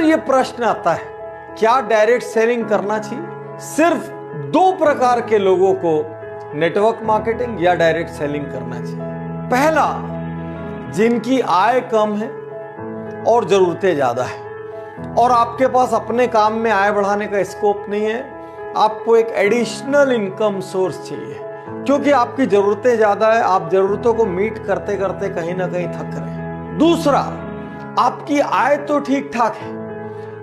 अक्सर ये प्रश्न आता है, क्या डायरेक्ट सेलिंग करना चाहिए? सिर्फ दो प्रकार के लोगों को नेटवर्क मार्केटिंग या डायरेक्ट सेलिंग करना चाहिए। पहला, जिनकी आय कम है और जरूरतें ज्यादा है और आपके पास अपने काम में आय बढ़ाने का स्कोप नहीं है, आपको एक एडिशनल इनकम सोर्स चाहिए क्योंकि आपकी जरूरतें ज्यादा है, आप जरूरतों को मीट करते करते कहीं ना कहीं थक रहे हैं। दूसरा, आपकी आय तो ठीक ठाक है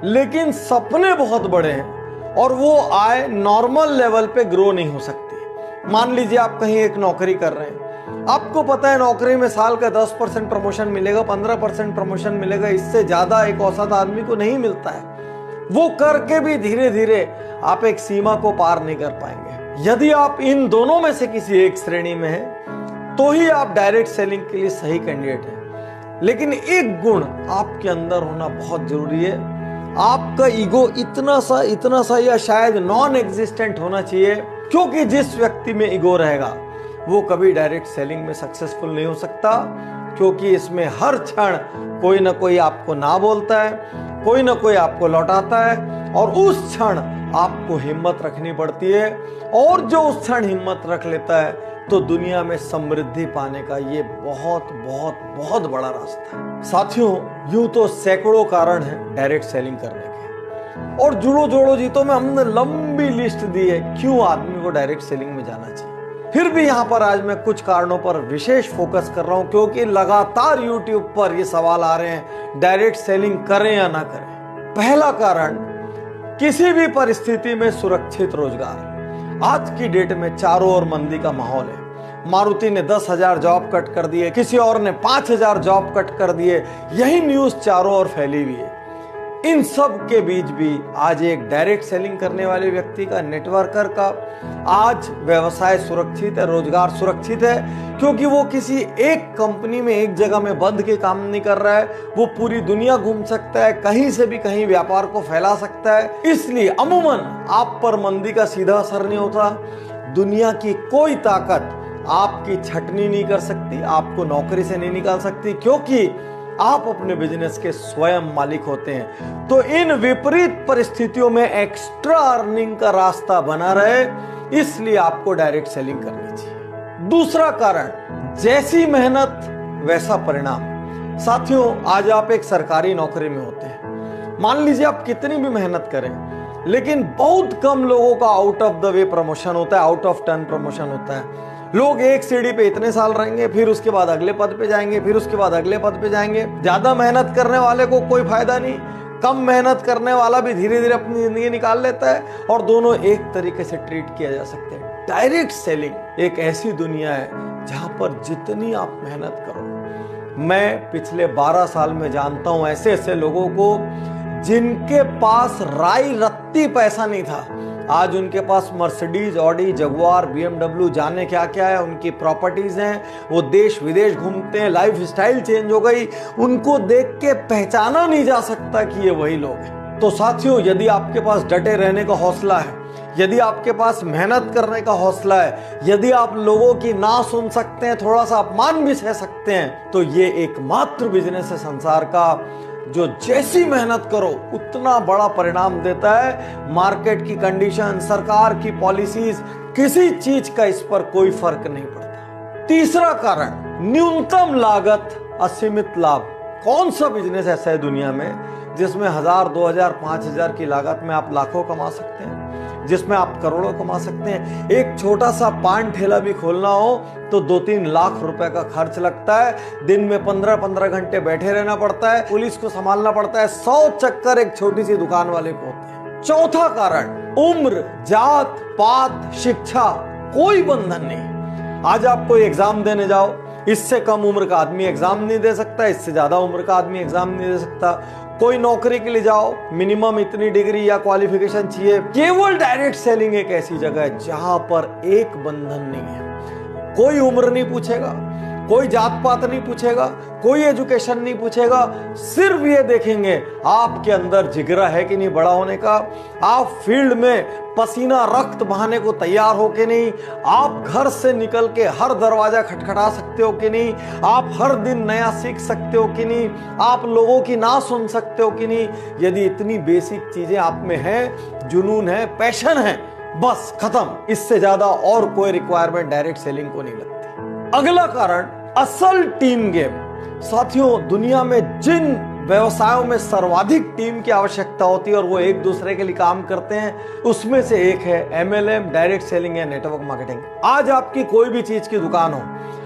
लेकिन सपने बहुत बड़े हैं और वो आय नॉर्मल लेवल पे ग्रो नहीं हो सकती। मान लीजिए आप कहीं एक नौकरी कर रहे हैं, आपको पता है नौकरी में साल का 10% प्रमोशन मिलेगा, 15% प्रमोशन मिलेगा, इससे ज्यादा एक औसत आदमी को नहीं मिलता है। वो करके भी धीरे धीरे आप एक सीमा को पार नहीं कर पाएंगे। यदि आप इन दोनों में से किसी एक श्रेणी में हैं तो ही आप डायरेक्ट सेलिंग के लिए सही कैंडिडेट हैं। लेकिन एक गुण आपके अंदर होना बहुत जरूरी है, आपका ईगो इतना सा या शायद नॉन एग्जिस्टेंट होना चाहिए, क्योंकि जिस व्यक्ति में ईगो रहेगा वो कभी डायरेक्ट सेलिंग में सक्सेसफुल नहीं हो सकता, क्योंकि इसमें हर क्षण कोई ना कोई आपको ना बोलता है, कोई ना कोई आपको लौटाता है और उस क्षण आपको हिम्मत रखनी पड़ती है। और जो उस क्षण हिम्मत रख लेता है तो दुनिया में समृद्धि पाने का ये बहुत बहुत बहुत बड़ा रास्ता है। साथियों, यूं तो सैकड़ों कारण हैं डायरेक्ट सेलिंग करने के, और जुड़ो जोड़ो जीतो में हमने लंबी लिस्ट दी है क्यों आदमी को डायरेक्ट सेलिंग में जाना चाहिए। फिर भी यहां पर आज मैं कुछ कारणों पर विशेष फोकस कर रहा हूं क्योंकि लगातार YouTube पर ये सवाल आ रहे हैं, डायरेक्ट सेलिंग करें या ना करें। पहला कारण, किसी भी परिस्थिति में सुरक्षित रोजगार। आज की डेट में चारों ओर मंदी का माहौल है। मारुति ने 10,000 जॉब कट कर दिए, किसी और ने 5,000 जॉब कट कर दिए, यही न्यूज चारों ओर फैली हुई है। इन सब के बीच भी आज एक डायरेक्ट सेलिंग करने वाले व्यक्ति का, नेटवर्कर का आज व्यवसाय सुरक्षित है, रोजगार सुरक्षित है, क्योंकि वो किसी एक कंपनी में एक जगह में बंद के काम नहीं कर रहा है, वो पूरी दुनिया घूम सकता है, कहीं से भी कहीं व्यापार को फैला सकता है। इसलिए अमूमन आप पर मंदी का सीधा असर नहीं होता। दुनिया की कोई ताकत आपकी छटनी नहीं कर सकती, आपको नौकरी से नहीं निकाल सकती, क्योंकि आप अपने बिजनेस के स्वयं मालिक होते हैं। तो इन विपरीत परिस्थितियों में एक्स्ट्रा अर्निंग का रास्ता बना रहे, इसलिए आपको डायरेक्ट सेलिंग करनी चाहिए। दूसरा कारण, जैसी मेहनत वैसा परिणाम। साथियों, आज आप एक सरकारी नौकरी में होते हैं, मान लीजिए आप कितनी भी मेहनत करें लेकिन बहुत कम लोगों का out of the way promotion होता है, आउट ऑफ टर्न प्रमोशन होता है। लोग एक सीढ़ी पे इतने साल रहेंगे, फिर उसके बाद अगले पद पे जाएंगे, फिर उसके बाद अगले पद पे जाएंगे। ज्यादा मेहनत करने वाले को कोई फायदा नहीं, कम मेहनत करने वाला भी धीरे धीरे अपनी जिंदगी निकाल लेता है और दोनों एक तरीके से ट्रीट किया जा सकते हैं। डायरेक्ट सेलिंग एक ऐसी दुनिया है जहां पर जितनी आप मेहनत करो, मैं पिछले 12 साल में जानता हूं ऐसे ऐसे लोगों को जिनके पास राई रत्ती पैसा नहीं था, आज उनके पास मर्सिडीज, ऑडी, जगुआर, BMW, जाने क्या क्या है, उनकी प्रॉपर्टीज हैं, वो देश विदेश घूमते हैं, लाइफ स्टाइल चेंज हो गई, उनको देख के पहचाना नहीं जा सकता कि ये वही लोग हैं। तो साथियों, यदि आपके पास डटे रहने का हौसला है, यदि आपके पास मेहनत करने का हौसला है, यदि आप लोगों की ना सुन सकते हैं, थोड़ा सा अपमान भी सह सकते हैं, तो ये एकमात्र बिजनेस है संसार का जो जैसी मेहनत करो उतना बड़ा परिणाम देता है। मार्केट की कंडीशन, सरकार की पॉलिसीज, किसी चीज का इस पर कोई फर्क नहीं पड़ता। तीसरा कारण, न्यूनतम लागत असीमित लाभ। कौन सा बिजनेस ऐसा है दुनिया में जिसमें 1,000, 2,000, 5,000 की लागत में आप लाखों कमा सकते हैं, जिसमें आप करोड़ों कमा सकते हैं? एक छोटा सा पान ठेला भी खोलना हो तो 2-3 लाख रुपए का खर्च लगता है, दिन में 15-15 घंटे बैठे रहना पड़ता है, पुलिस को संभालना पड़ता है, 100 चक्कर एक छोटी सी दुकान वाले को होते हैं। चौथा कारण, उम्र, जात पात, शिक्षा, कोई बंधन नहीं। आज आप कोई एग्जाम देने जाओ, इससे कम उम्र का आदमी एग्जाम नहीं दे सकता, इससे ज्यादा उम्र का आदमी एग्जाम नहीं दे सकता। कोई नौकरी के लिए जाओ, मिनिमम इतनी डिग्री या क्वालिफिकेशन चाहिए। केवल डायरेक्ट सेलिंग एक ऐसी जगह है जहां पर एक बंधन नहीं है, कोई उम्र नहीं पूछेगा, कोई जात पात नहीं पूछेगा, कोई एजुकेशन नहीं पूछेगा, सिर्फ ये देखेंगे आपके अंदर जिगरा है कि नहीं बड़ा होने का, आप फील्ड में पसीना रक्त बहाने को तैयार हो कि नहीं, आप घर से निकल के हर दरवाजा खटखटा सकते हो कि नहीं, आप हर दिन नया सीख सकते हो कि नहीं, आप लोगों की ना सुन सकते हो कि नहीं। यदि इतनी बेसिक चीजें आप में है, जुनून है, पैशन है, बस खत्म। इससे ज्यादा और कोई रिक्वायरमेंट डायरेक्ट सेलिंग को नहीं लगती। अगला कारण असल टीम गेम। साथियों, दुनिया में जिन व्यवसायों में सर्वाधिक टीम की आवश्यकता होती है और वो एक दूसरे के लिए काम करते हैं, उसमें से एक है MLM, डायरेक्ट सेलिंग या नेटवर्क मार्केटिंग। आज आपकी कोई भी चीज की दुकान हो,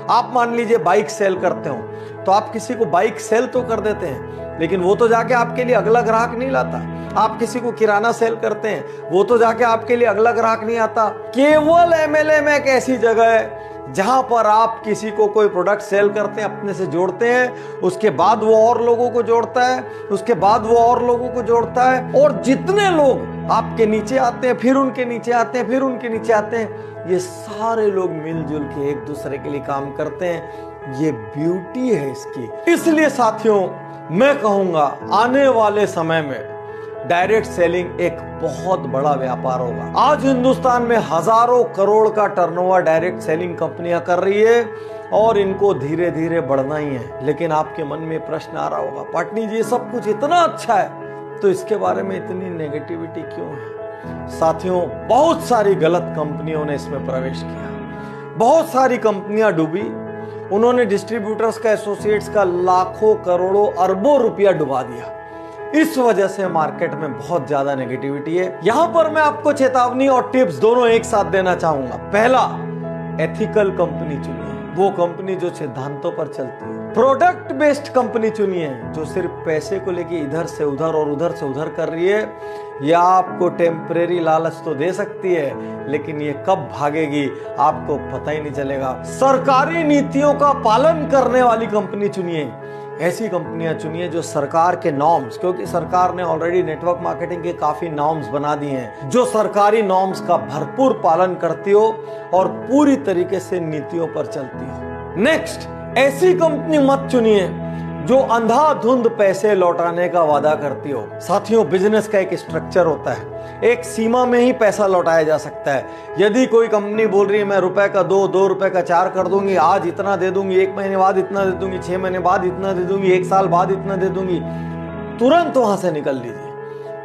आप मान लीजिए बाइक सेल करते हो, तो आप किसी को बाइक सेल तो कर देते हैं, लेकिन वो तो जाके आपके लिए अगला ग्राहक नहीं लाता। आप किसी को किराना सेल करते हैं, वो तो जाके आपके लिए अगला ग्राहक नहीं आता। केवल MLM एक ऐसी जगह है जहां पर आप किसी को कोई प्रोडक्ट सेल करते हैं, अपने से जोड़ते हैं, उसके बाद वो और लोगों को जोड़ता है, उसके बाद वो और लोगों को जोड़ता है, और जितने लोग आपके नीचे आते हैं, फिर उनके नीचे आते हैं, फिर उनके नीचे आते हैं, ये सारे लोग मिलजुल के एक दूसरे के लिए काम करते हैं। ये ब्यूटी है इसकी। इसलिए साथियों, मैं कहूंगा आने वाले समय में डायरेक्ट सेलिंग एक बहुत बड़ा व्यापार होगा। आज हिंदुस्तान में हजारों करोड़ का टर्नओवर डायरेक्ट सेलिंग कंपनियां कर रही है और इनको धीरे धीरे बढ़ना ही है। लेकिन आपके मन में प्रश्न आ रहा होगा, पाटनी जी ये सब कुछ इतना अच्छा है तो इसके बारे में इतनी नेगेटिविटी क्यों है? साथियों, बहुत सारी गलत कंपनियों ने इसमें प्रवेश किया, बहुत सारी कंपनियां डूबी, उन्होंने डिस्ट्रीब्यूटर्स का, एसोसिएट्स का लाखों करोड़ों अरबों रुपया डुबा दिया। इस वजह से मार्केट में बहुत ज्यादा नेगेटिविटी है। यहां पर मैं आपको चेतावनी और टिप्स दोनों एक साथ देना चाहूंगा। पहला, एथिकल कंपनी चुनिए, वो कंपनी जो सिद्धांतों पर चलती है। प्रोडक्ट बेस्ड कंपनी चुनिए, जो सिर्फ पैसे को लेके इधर से उधर और उधर से उधर कर रही है। या आपको टेम्परेरी लालच तो दे सकती है, लेकिन ये कब भागेगी आपको पता ही नहीं चलेगा। सरकारी नीतियों का पालन करने वाली कंपनी चुनिए, ऐसी कंपनियां चुनिए जो सरकार के नॉर्म्स, क्योंकि सरकार ने ऑलरेडी नेटवर्क मार्केटिंग के काफी नॉर्म्स बना दिए हैं, जो सरकारी नॉर्म्स का भरपूर पालन करती हो और पूरी तरीके से नीतियों पर चलती हो। नेक्स्ट, ऐसी कंपनी मत चुनिए जो अंधाधुंध पैसे लौटाने का वादा करती हो। साथियों, बिजनेस का एक स्ट्रक्चर होता है, एक सीमा में ही पैसा लौटाया जा सकता है। यदि कोई कंपनी बोल रही है मैं रुपए का 2 रुपए का 4 कर दूंगी, आज इतना दे दूंगी, 1 महीने बाद इतना दे दूंगी, 6 महीने बाद इतना दे दूंगी, 1 साल बाद इतना दे दूंगी, तुरंत वहां से निकल लीजिए।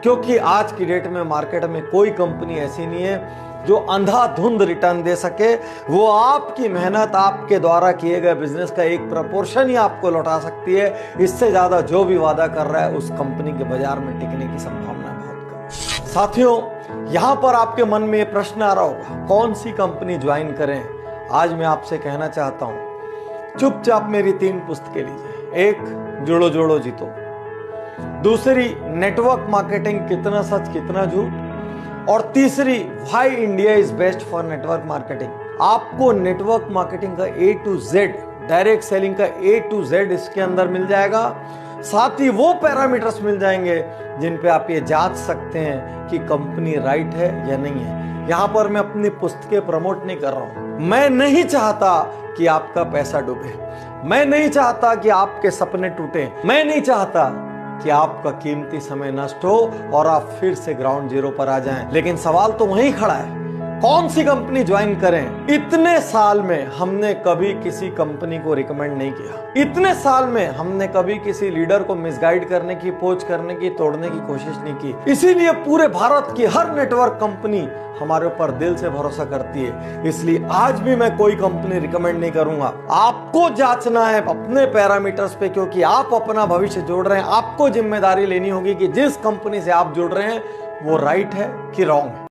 क्योंकि आज की डेट में मार्केट में कोई कंपनी ऐसी नहीं है जो अंधाधुंध रिटर्न दे सके। वो आपकी मेहनत, आपके द्वारा किए गए बिजनेस का एक प्रपोर्शन ही आपको लौटा सकती है। इससे ज्यादा जो भी वादा कर रहा है उस कंपनी के बाजार में टिकने की संभावना बहुत कम। साथियों, यहां पर आपके मन में ये प्रश्न आ रहा होगा, कौन सी कंपनी ज्वाइन करें? आज मैं आपसे कहना चाहता हूं, चुपचाप मेरी 3 पुस्तकें लीजिए। एक, जोड़ो जोड़ो जीतो। दूसरी, नेटवर्क मार्केटिंग, कितना सच कितना झूठ। और तीसरी, why India is best for network marketing. आपको नेटवर्क मार्केटिंग का A to Z, direct selling का A to Z इसके अंदर मिल जाएगा। साथ ही वो पैरामीटर्स मिल जाएंगे जिन पे आप ये जांच सकते हैं कि कंपनी राइट है या नहीं है। यहां पर मैं अपनी पुस्तकें प्रमोट नहीं कर रहा हूं। मैं नहीं चाहता कि आपका पैसा डूबे, मैं नहीं चाहता कि आपके सपने टूटे, मैं नहीं चाहता कि आपका कीमती समय नष्ट हो और आप फिर से ग्राउंड जीरो पर आ जाएं। लेकिन सवाल तो वहीं खड़ा है, कौन सी कंपनी ज्वाइन करें? इतने साल में हमने कभी किसी कंपनी को रिकमेंड नहीं किया। इतने साल में हमने कभी किसी लीडर को मिसगाइड करने की, पोच करने की, तोड़ने की कोशिश नहीं की। इसीलिए पूरे भारत की हर नेटवर्क कंपनी हमारे ऊपर दिल से भरोसा करती है। इसलिए आज भी मैं कोई कंपनी रिकमेंड नहीं करूंगा। आपको जांचना है अपने पैरामीटर्स पे, क्योंकि आप अपना भविष्य जोड़ रहे हैं। आपको जिम्मेदारी लेनी होगी कि जिस कंपनी से आप जुड़ रहे हैं वो राइट है कि रॉन्ग है।